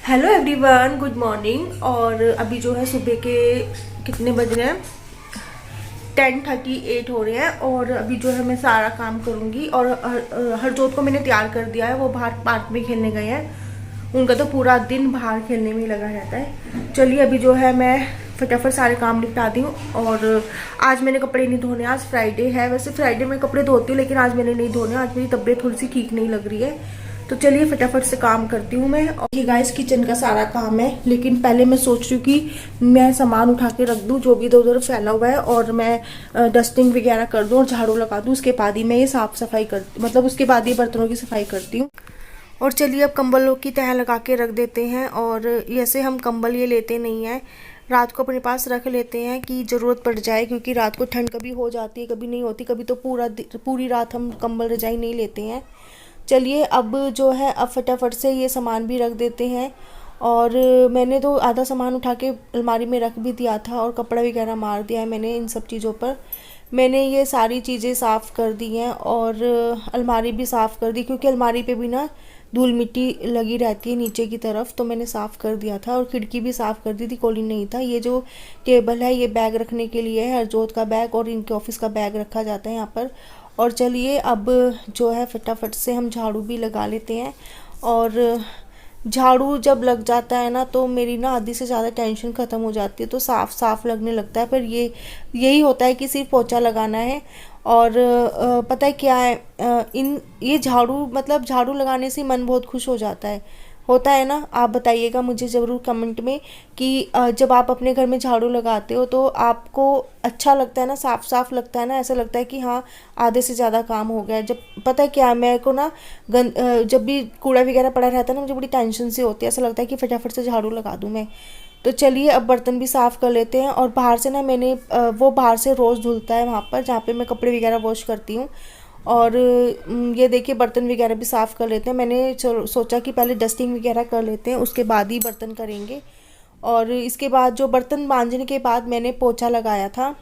Hello everyone, good morning. और अभी जो है सुबह के कितने बज रहे हैं, 10:38 हो रहे हैं। और अभी जो है मैं सारा काम करूँगी। और हरजोत को मैंने तैयार कर दिया है, वो बाहर पार्क में खेलने गए हैं। उनका तो पूरा दिन बाहर खेलने में ही लगा रहता है। चलिए अभी जो है मैं फटाफट सारे काम निपटा दी हूँ। और आज मैंने कपड़े नहीं धोने, आज फ्राइडे है। वैसे फ्राइडे में कपड़े धोती हूँ, लेकिन आज मैंने नहीं धोने। आज मेरी तबीयत थोड़ी सी ठीक नहीं लग रही है, तो चलिए फटाफट से काम करती हूँ मैं। और ये गाइस किचन का सारा काम है, लेकिन पहले मैं सोच रही हूँ कि मैं सामान उठा के रख दूँ जो भी इधर उधर फैला हुआ है, और मैं डस्टिंग वगैरह कर दूँ और झाड़ू लगा दूँ। उसके बाद ही मैं ये साफ सफाई मतलब उसके बाद ही बर्तनों की सफाई करती हूँ। और चलिए अब कंबलों की तह लगा के रख देते हैं। और ऐसे हम कंबल ये लेते नहीं हैं, रात को अपने पास रख लेते हैं कि ज़रूरत पड़ जाए, क्योंकि रात को ठंड कभी हो जाती है, कभी नहीं होती। कभी तो पूरी रात हम कंबल रजाई नहीं लेते हैं। चलिए अब जो है अब फटाफट से ये सामान भी रख देते हैं। और मैंने तो आधा सामान उठा के अलमारी में रख भी दिया था, और कपड़ा वगैरह मार दिया है मैंने इन सब चीज़ों पर। मैंने ये सारी चीज़ें साफ़ कर दी हैं, और अलमारी भी साफ़ कर दी, क्योंकि अलमारी पे भी ना धूल मिट्टी लगी रहती है नीचे की तरफ, तो मैंने साफ़ कर दिया था। और खिड़की भी साफ़ कर दी थी, कॉलिंग नहीं था। ये जो टेबल है ये बैग रखने के लिए है, हरजोत का बैग और इनके ऑफिस का बैग रखा जाता है यहाँ पर। और चलिए अब जो है फटाफट से हम झाड़ू भी लगा लेते हैं। और झाड़ू जब लग जाता है ना, तो मेरी ना आधी से ज़्यादा टेंशन ख़त्म हो जाती है, तो साफ़ साफ़ लगने लगता है। पर यही होता है कि सिर्फ पोछा लगाना है। और पता है क्या है, इन ये झाड़ू मतलब झाड़ू लगाने से मन बहुत खुश हो जाता है, होता है ना। आप बताइएगा मुझे ज़रूर कमेंट में कि जब आप अपने घर में झाड़ू लगाते हो तो आपको अच्छा लगता है ना, साफ साफ लगता है ना, ऐसा लगता है कि हाँ आधे से ज़्यादा काम हो गया है। जब पता है क्या है, मेरे को ना जब भी कूड़ा वगैरह पड़ा रहता है ना, मुझे बड़ी टेंशन सी होती है। ऐसा लगता है कि फटाफट से झाड़ू लगा दूँ मैं। तो चलिए अब बर्तन भी साफ़ कर लेते हैं। और बाहर से ना मैंने वो बाहर से रोज़ धुलता है वहाँ पर जहाँ पे मैं कपड़े वगैरह वॉश करती हूँ। और ये देखिए बर्तन वगैरह भी साफ़ कर लेते हैं। मैंने सोचा कि पहले डस्टिंग वगैरह कर लेते हैं, उसके बाद ही बर्तन करेंगे। और इसके बाद जो बर्तन मांजने के बाद मैंने पोछा लगाया था।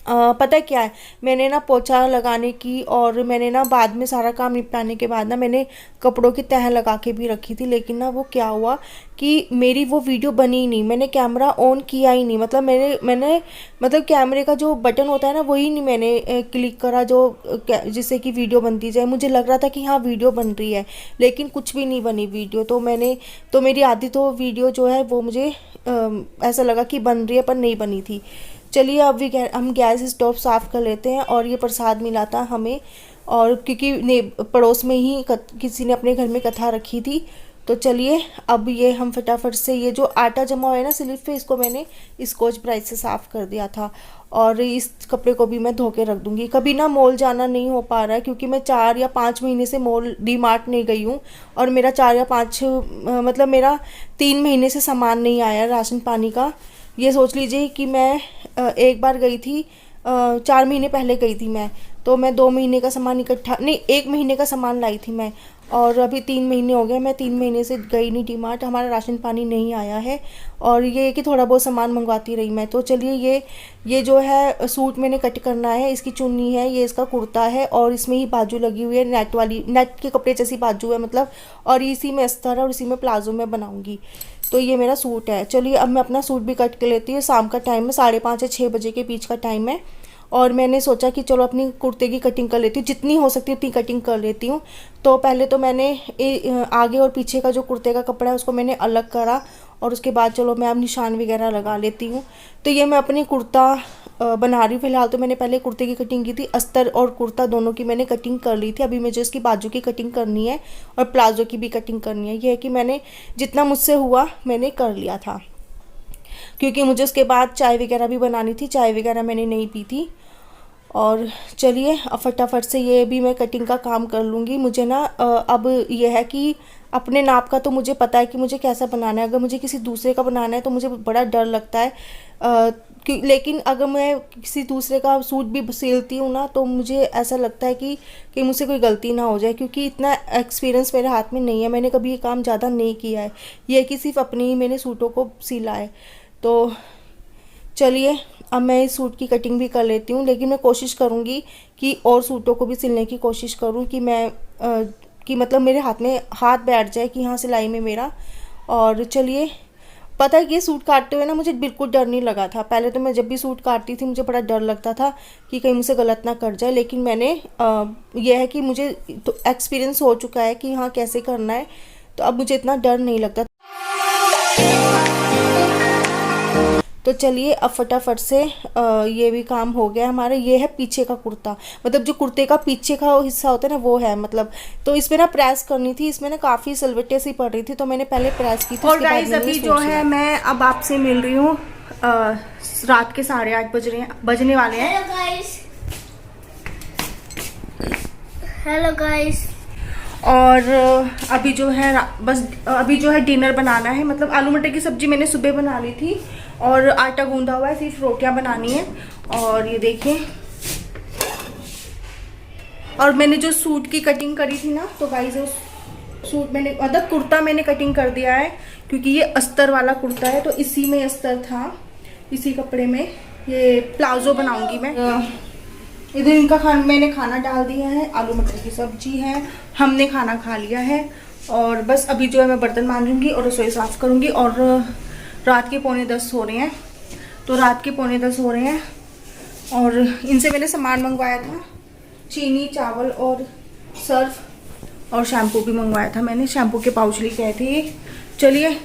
पता है क्या है, मैंने ना पोछा लगाने की और मैंने ना बाद में सारा काम निपटाने के बाद ना मैंने कपड़ों की तह लगा के भी रखी थी। लेकिन ना वो क्या हुआ कि मेरी वो वीडियो बनी ही नहीं, मैंने कैमरा ऑन किया ही नहीं। मतलब मैंने मतलब कैमरे का जो बटन होता है ना, वही नहीं मैंने क्लिक करा जो जिससे कि वीडियो बनती जाए। मुझे लग रहा था कि हाँ वीडियो बन रही है, लेकिन कुछ भी नहीं बनी वीडियो। तो मेरी आधी तो वीडियो जो है वो मुझे ऐसा लगा कि बन रही है, पर नहीं बनी थी। चलिए अब भी हम गैस स्टोव साफ़ कर लेते हैं। और ये प्रसाद मिला था हमें, और क्योंकि पड़ोस में ही किसी ने अपने घर में कथा रखी थी। तो चलिए अब ये हम फटाफट से ये जो आटा जमा हुआ है ना स्लिप पे, इसको मैंने स्कॉच ब्राइट से साफ़ कर दिया था। और इस कपड़े को भी मैं धो के रख दूँगी। कभी ना मॉल जाना नहीं हो पा रहा है, क्योंकि मैं 4 या 5 महीने से मॉल डी मार्ट नहीं गई हूँ। और मेरा 4 या 5 मतलब मेरा 3 महीने से सामान नहीं आया राशन पानी का। ये सोच लीजिए कि मैं एक बार गई थी, 4 महीने पहले गई थी मैं। तो मैं 2 महीने का सामान इकट्ठा नहीं, 1 महीने का सामान लाई थी मैं। और अभी 3 महीने हो गए, मैं 3 महीने से गई नहीं डी मार्ट, हमारा राशन पानी नहीं आया है। और ये कि थोड़ा बहुत सामान मंगवाती रही मैं। तो चलिए ये जो है सूट मैंने कट करना है। इसकी चुन्नी है, ये इसका कुर्ता है, और इसमें ही बाजू लगी हुई है, नेट वाली, नेट के कपड़े जैसी बाजू है मतलब। और इसी में अस्तर है और इसी में प्लाजो में बनाऊंगी। तो ये मेरा सूट है। चलिए अब मैं अपना सूट भी कट के लेती हूँ। शाम का टाइम है, 5:30 से 6 बजे के बीच का टाइम है। और मैंने सोचा कि चलो अपनी कुर्ते की कटिंग कर लेती हूँ, जितनी हो सकती है उतनी कटिंग कर लेती हूँ। तो पहले तो मैंने आगे और पीछे का जो कुर्ते का कपड़ा है उसको मैंने अलग करा, और उसके बाद चलो मैं अब निशान वगैरह लगा लेती हूँ। तो ये मैं अपनी कुर्ता बना रही हूँ। फिलहाल तो मैंने पहले कुर्ते की कटिंग की थी, अस्तर और कुर्ता दोनों की मैंने कटिंग कर ली थी। अभी मुझे इसकी बाजू की कटिंग करनी है और प्लाजो की भी कटिंग करनी है। ये है कि मैंने जितना मुझसे हुआ मैंने कर लिया था, क्योंकि मुझे उसके बाद चाय वगैरह भी बनानी थी। चाय वगैरह मैंने नहीं पी थी। और चलिए अब फटाफट से ये भी मैं कटिंग का काम कर लूँगी। मुझे ना अब ये है कि अपने नाप का तो मुझे पता है कि मुझे कैसा बनाना है। अगर मुझे किसी दूसरे का बनाना है तो मुझे बड़ा डर लगता है। लेकिन अगर मैं किसी दूसरे का सूट भी सिलती हूँ ना, तो मुझे ऐसा लगता है कि मुझसे कोई गलती ना हो जाए, क्योंकि इतना एक्सपीरियंस मेरे हाथ में नहीं है। मैंने कभी ये काम ज़्यादा नहीं किया है, ये कि सिर्फ अपने ही मैंने सूटों को सिला है। तो चलिए अब मैं इस सूट की कटिंग भी कर लेती हूँ। लेकिन मैं कोशिश करूँगी कि और सूटों को भी सिलने की कोशिश करूँ, कि मैं कि मतलब मेरे हाथ में हाथ बैठ जाए कि हाँ सिलाई में मेरा। और चलिए, पता है कि सूट काटते हुए ना मुझे बिल्कुल डर नहीं लगा था। पहले तो मैं जब भी सूट काटती थी मुझे बड़ा डर लगता था कि कहीं मुझसे गलत ना कर जाए, लेकिन मैंने यह है कि मुझे तो एक्सपीरियंस हो चुका है कि हाँ कैसे करना है, तो अब मुझे इतना डर नहीं लगता। तो चलिए अब फटाफट से ये भी काम हो गया हमारा। ये है पीछे का कुर्ता, मतलब जो कुर्ते का पीछे का हिस्सा होता है ना वो है, मतलब तो इसमें ना प्रेस करनी थी, इसमें ना काफ़ी सिलवटें सी पड़ रही थी, तो मैंने पहले प्रेस की थी। और गाइस अभी जो है मैं अब आपसे मिल रही हूँ, रात के 8:30 बजने वाले हैं। Hello guys. और अभी जो है बस अभी जो है डिनर बनाना है, मतलब आलू मटर की सब्जी मैंने सुबह बना ली थी और आटा गूंदा हुआ है, सिर्फ रोटियां बनानी है। और ये देखिए, और मैंने जो सूट की कटिंग करी थी ना, तो गाइस उस सूट मैंने मतलब कुर्ता मैंने कटिंग कर दिया है, क्योंकि ये अस्तर वाला कुर्ता है, तो इसी में अस्तर था, इसी कपड़े में ये प्लाजो बनाऊंगी मैं। इधर इनका मैंने खाना डाल दिया है, आलू मटर की सब्जी है, हमने खाना खा लिया है। और बस अभी जो है मैं बर्तन मांजूंगी और रसोई साफ़ करूंगी। और रात के 9:45 हो रहे हैं, तो रात के 9:45 हो रहे हैं। और इनसे मैंने सामान मंगवाया था, चीनी, चावल और सर्फ, और शैम्पू भी मंगवाया था मैंने, शैम्पू के पाउच लेके आए थे। चलिए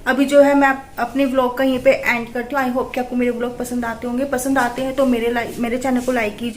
अभी जो है मैं अपने व्लॉग का यहीं पे एंड करती हूँ। आई होप कि आपको मेरे व्लॉग पसंद आते होंगे, पसंद आते हैं तो मेरे चैनल को लाइक कीजिए।